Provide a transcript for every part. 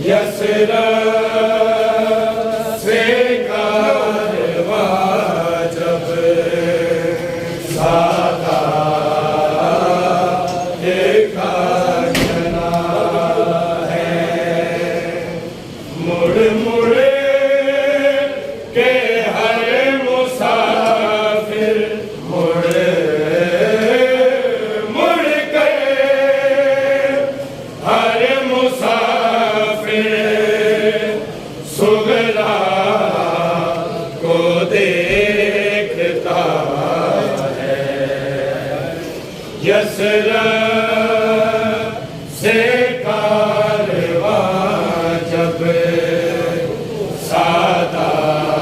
यसरत से कारवां जब सादात का चला है, मुड़ मुड़ के हर मुसाफिर मुड़ मुड़ के हर मुसाफिर सुगरा को देखता है। यसरत से कारवां जब सादात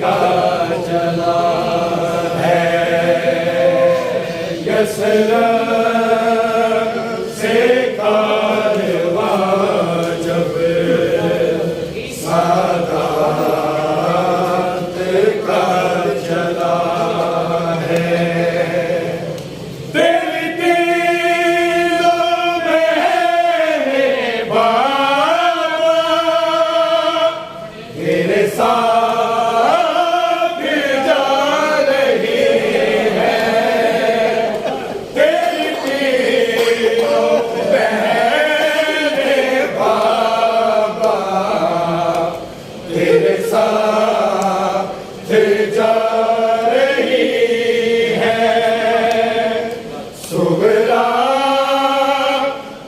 का चला है, यसरत से कारवां जब सादात का चला है। तेरी तीनों बहनें बाबा तेरे साथ जा रही हैं, तेरी तीनों बहनें बाबा तेरे साथ जा रही हैं। सुगरा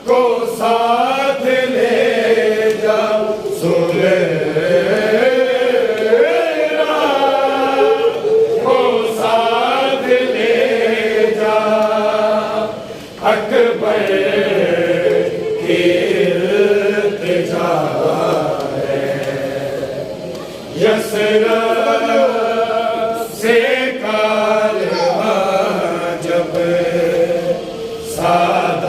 को साथ ले जा, सुगरा को साथ ले जा, अकबर की इल्तिजा है। यसरत से कारवां जब सादात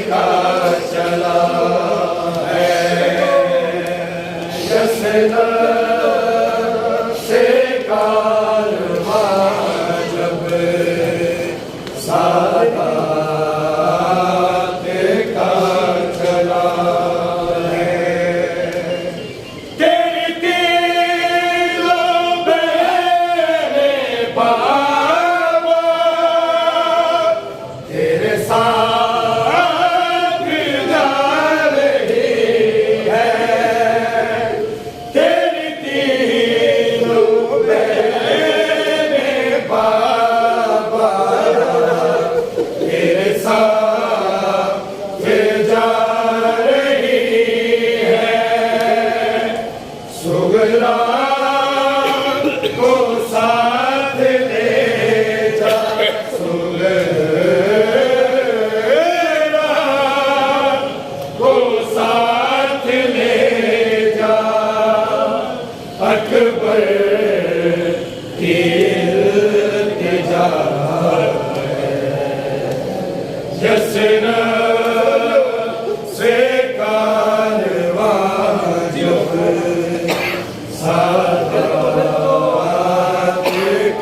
का चला है, यसरत से कारवां जब सादात का चला है। तेरी तीनों बहनें बाबा तेरे साथ जा रही हैं, तेरी तीनों बहनें बाबा तेरे साथ जा रही हैं। सुगरा को साथ ले जा, सुगरा को साथ ले जा, अकबर की इल्तिजा है। यसरत से कारवां जब सादात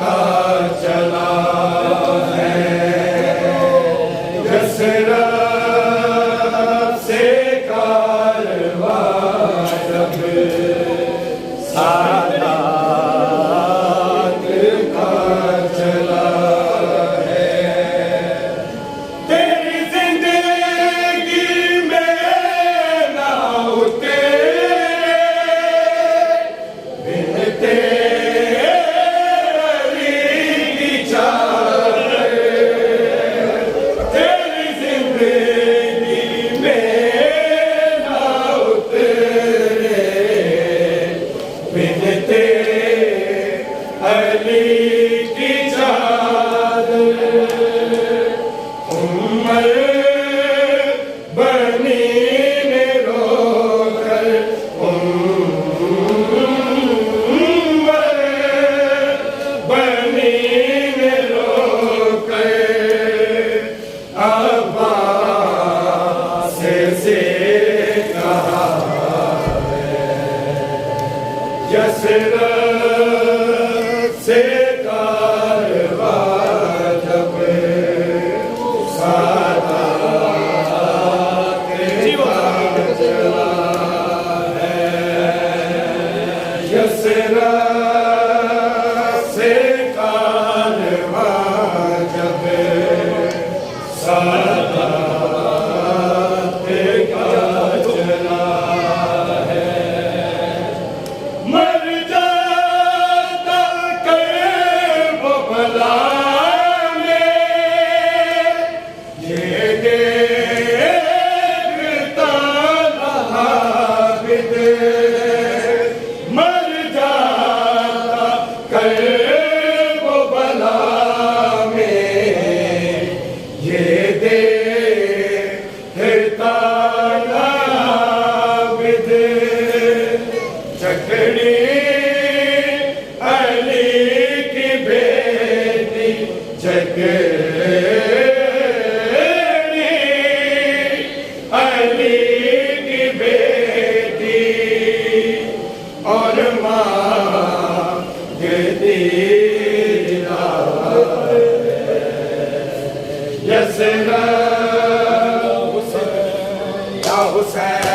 का चला है, यसरत से कारवां जब सादात का चला है। तेरी जिंदगी में ना उतरे बिन तेरी की चादर, तेरी जिंदगी में ना उतरे बिन तेरी की चादर। उम्र बनी ने रोकर, उम्र बनी ने रोकर, अब्बास से कहा है। यसरत से कारवां जब सादात मर जाता कर्बला में, ये देखता आबिद। मर जाता कर्बला में, ये देखता आबिद। जकड़ी अली की बेटी, जकड़ी अली की बेटी, और मांगती यसरा हुसैन, या हुसैन।